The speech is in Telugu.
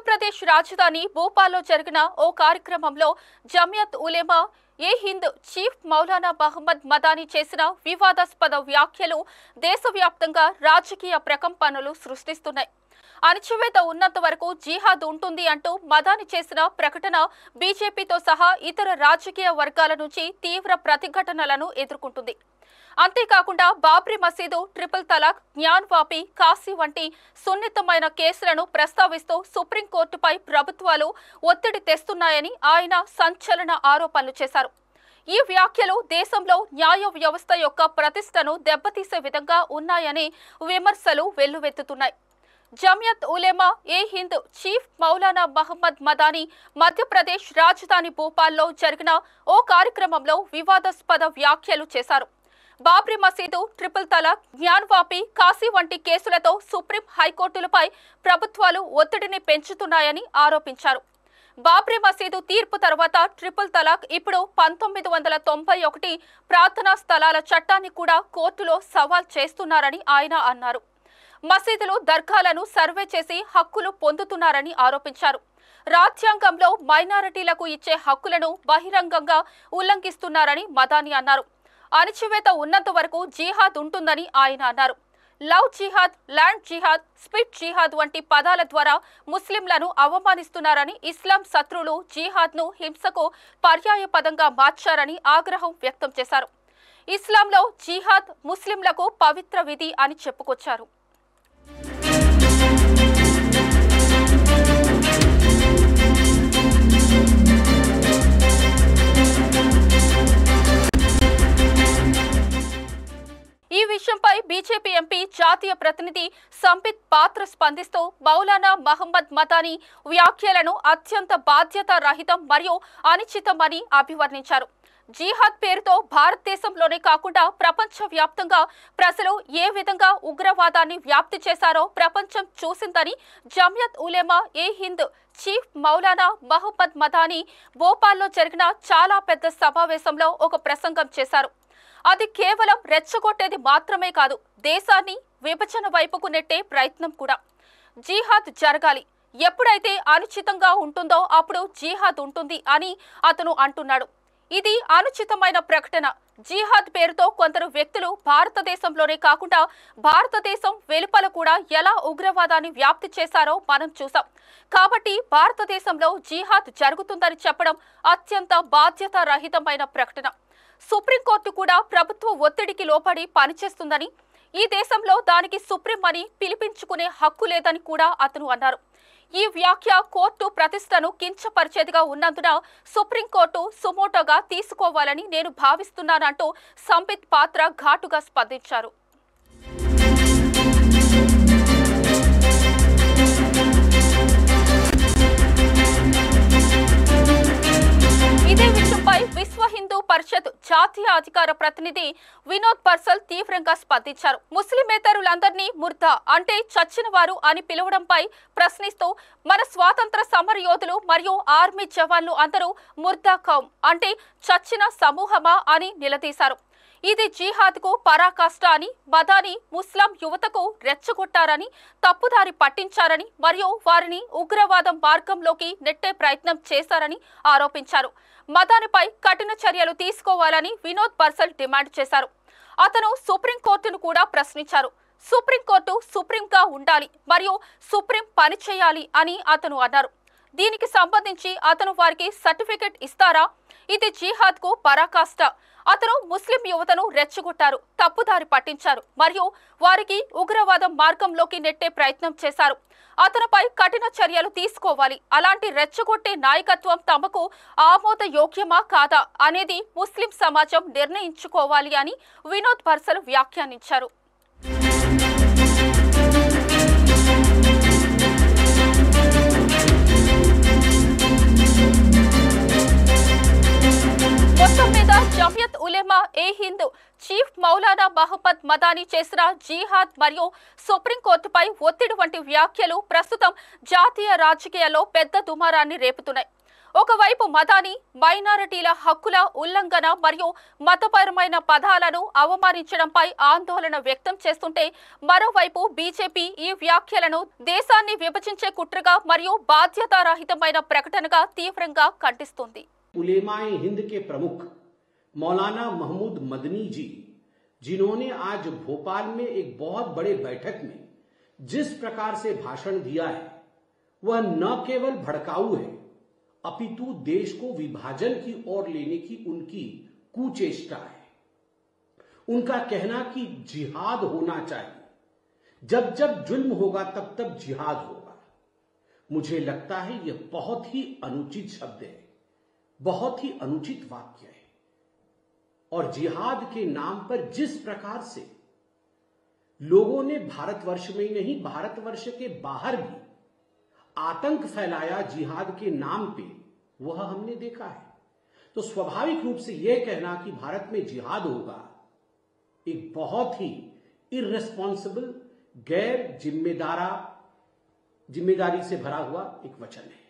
మధ్యప్రదేశ్ రాజధాని భోపాల్లో జరిగిన ఓ కార్యక్రమంలో జమియత్ ఉలేమా ఏ హింద్ చీఫ్ మౌలానా మహమ్మద్ మదాని చేసిన వివాదాస్పద వ్యాఖ్యలు దేశవ్యాప్తంగా రాజకీయ ప్రకంపనలు సృష్టిస్తున్నాయి. అణచివేత ఉన్నంత వరకు జిహాద్ ఉంటుంది అంటూ మదాని చేసిన ప్రకటన బీజేపీతో సహా ఇతర రాజకీయ వర్గాల నుంచి తీవ్ర ప్రతిఘటనలను ఎదుర్కొంటుంది. అంతేకాకుండా బాబ్రీ మసీదు, ట్రిపుల్ తలాక్, జ్ఞాన్ వాపి, కాశీ వంటి సున్నితమైన కేసులను ప్రస్తావిస్తూ సుప్రీంకోర్టుపై ప్రభుత్వాలు ఒత్తిడి తెస్తున్నాయని ఆయన సంచలన ఆరోపణలు చేశారు. ఈ వ్యాఖ్యలు దేశంలో న్యాయ వ్యవస్థ యొక్క ప్రతిష్టను దెబ్బతీసే విధంగా ఉన్నాయని విమర్శలు వెల్లువెత్తుతున్నాయి. జమియత్ ఉలేమా ఏ హింద్ చీఫ్ మౌలానా మహమ్మద్ మదాని మధ్యప్రదేశ్ రాజధాని భోపాల్లో జరిగిన ఓ కార్యక్రమంలో వివాదాస్పద వ్యాఖ్యలు చేశారు. బాబ్రీ మసీదు, ట్రిపుల్ తలాక్, జ్ఞాన్ వాపి, కాశీ వంటి కేసులతో సుప్రీం హైకోర్టులపై ప్రభుత్వాలు ఒత్తిడిని పెంచుతున్నాయని ఆరోపించారు. బాబ్రీ మసీదు తీర్పు తర్వాత ట్రిపుల్ తలాక్, ఇప్పుడు 1991 ప్రార్థనా స్థలాల చట్టాన్ని కూడా కోర్టులో సవాల్ చేస్తున్నారని ఆయన అన్నారు. మసీదులు, దర్గాలను సర్వే చేసి హక్కులు పొందుతున్నారని ఆరోపించారు. రాజ్యాంగంలో మైనారిటీలకు ఇచ్చే హక్కులను బహిరంగంగా ఉల్లంఘిస్తున్నారని మదాని అన్నారు. అణచివేత ఉన్నంత వరకు జిహాద్ ఉంటుందని ఆయన అన్నారు. లవ్ జిహాద్, ల్యాండ్ జిహాద్, స్పిట్ జిహాద్ వంటి పదాల ద్వారా ముస్లింలను అవమానిస్తున్నారని, ఇస్లాం శత్రువులు జిహాద్ను హింసకు పర్యాయ పదంగా మార్చారని ఆగ్రహం వ్యక్తం చేశారు. ఇస్లాంలో జిహాద్ ముస్లింలకు పవిత్ర విధి అని చెప్పుకొచ్చారు. ఈ విషయంపై బీజేపీ ఎంపీ జాతీయ ప్రతినిధి సంబిత్ పాత్ర స్పందిస్తూ మౌలానా మహమ్మద్ మదాని వ్యాఖ్యలను అత్యంత బాధ్యతారహితం మరియు అనుచితమని అభివర్ణించారు. జిహాద్ పేరుతో భారతదేశంలోనే కాకుండా ప్రపంచవ్యాప్తంగా ప్రజలు ఏ విధంగా ఉగ్రవాదాన్ని వ్యాప్తి చేశారో ప్రపంచం చూసిందని జమియత్ ఉలేమా ఏ హింద్ చీఫ్ మౌలానా మహమ్మద్ మదాని భోపాల్లో జరిగిన చాలా పెద్ద సమావేశంలో ఒక ప్రసంగం చేశారు. అది కేవలం రెచ్చగొట్టేది మాత్రమే కాదు, దేశాన్ని విభజన వైపుకు నెట్టే ప్రయత్నం కూడా. జిహాద్ జరగాలి, ఎప్పుడైతే అనుచితంగా ఉంటుందో అప్పుడు జిహాద్ ఉంటుంది అని అతను అంటున్నాడు. ఇది అనుచితమైన ప్రకటన. జిహాద్ పేరుతో కొందరు వ్యక్తులు భారతదేశంలోనే కాకుండా భారతదేశం వెలుపల కూడా ఎలా ఉగ్రవాదాన్ని వ్యాప్తి చేశారో మనం చూసాం. కాబట్టి భారతదేశంలో జిహాద్ జరుగుతుందని చెప్పడం అత్యంత బాధ్యతారహితమైన ప్రకటన. సుప్రీంకోర్టు కూడా ప్రభుత్వ ఒత్తిడికి లోపడి పనిచేస్తుందని, ఈ దేశంలో దానికి సుప్రీం అని పిలిపించుకునే హక్కు లేదని కూడా అతను అన్నారు. ఈ వ్యాఖ్య కోర్టు ప్రతిష్టను కించపరిచేదిగా ఉన్నందున సుప్రీంకోర్టు సుమోటోగా తీసుకోవాలని నేను భావిస్తున్నానంటూ సంబిత్ పాత్ర ఘాటుగా స్పందించారు. ఇదే విషయంపై విశ్వ హిందూ పరిషత్ జాతీయ అధికార ప్రతినిధి వినోద్ బర్సల్ తీవ్రంగా స్పందించారు. ముస్లిమేతరులందరినీ ముర్దా అంటే చచ్చిన వారు అని పిలవడంపై ప్రశ్నిస్తూ మన స్వాతంత్ర సమర యోధులు మరియు ఆర్మీ జవాన్లు అందరూ ముర్దా కౌమ్ అంటే చచ్చిన సమూహమా అని నిలదీశారు. ఇది జిహాద్కు పరాకాష్ట అని, మదాని ముస్లిం యువతకు రెచ్చగొట్టారని, తప్పుదారి పట్టించారని మరియు వారిని ఉగ్రవాదం మార్గంలోకి నెట్టే ప్రయత్నం చేశారని ఆరోపించారు. మదానిపై కఠిన చర్యలు తీసుకోవాలని వినోద్ బర్సల్ డిమాండ్ చేశారు. అతను సుప్రీంకోర్టును కూడా ప్రశ్నించారు. సుప్రీంకోర్టు సుప్రీంగా ఉండాలి మరియు సుప్రీం పనిచేయాలి అని అతను అన్నారు. దీనికి సంబంధించి అతను వారికి సర్టిఫికెట్ ఇస్తారా? ఇది జిహాద్కు పరాకాష్ట. అతను ముస్లిం యువతను రెచ్చగొట్టారు, తప్పుదారి పట్టించారు మరియు వారికి ఉగ్రవాదం మార్గంలోకి నెట్టే ప్రయత్నం చేశారు. అతనిపై కఠిన చర్యలు తీసుకోవాలి. అలాంటి రెచ్చగొట్టే నాయకత్వం తమకు ఆమోదయోగ్యమా కాదా అనేది ముస్లిం సమాజం నిర్ణయించుకోవాలి అని వినోద్ బర్సల్ వ్యాఖ్యానించారు. మొత్తం మీద జమియత్ ఉలేమా ఏ హింద్ చీఫ్ మౌలానా మహమ్మద్ మదాని చేసిన జిహాద్ మరియు సుప్రీంకోర్టుపై ఒత్తిడి వంటి వ్యాఖ్యలు ప్రస్తుతం జాతీయ రాజకీయాల్లో పెద్ద దుమారాన్ని రేపుతున్నాయి. ఒకవైపు మదాని మైనారిటీల హక్కుల ఉల్లంఘన మరియు మతపరమైన పదాలను అవమానించడంపై ఆందోళన వ్యక్తం చేస్తుంటే మరోవైపు బీజేపీ ఈ వ్యాఖ్యలను దేశాన్ని విభజించే కుట్రగా మరియు బాధ్యతారహితమైన ప్రకటనగా తీవ్రంగా ఖండిస్తుంది. उलेमाए हिंद के प्रमुख मौलाना महमूद मदनी जी, जिन्होंने आज भोपाल में एक बहुत बड़े बैठक में जिस प्रकार से भाषण दिया है वह न केवल भड़काऊ है अपितु देश को विभाजन की ओर लेने की उनकी कुचेष्टा है। उनका कहना कि जिहाद होना चाहिए, जब जब जुल्म होगा तब तब जिहाद होगा, मुझे लगता है यह बहुत ही अनुचित शब्द है, बहुत ही अनुचित वाक्य है। और जिहाद के नाम पर जिस प्रकार से लोगों ने भारतवर्ष में ही नहीं भारतवर्ष के बाहर भी आतंक फैलाया जिहाद के नाम पे, वह हमने देखा है। तो स्वाभाविक रूप से यह कहना कि भारत में जिहाद होगा एक बहुत ही इर्रेस्पॉन्सिबल, गैर जिम्मेदारी से भरा हुआ एक वचन है।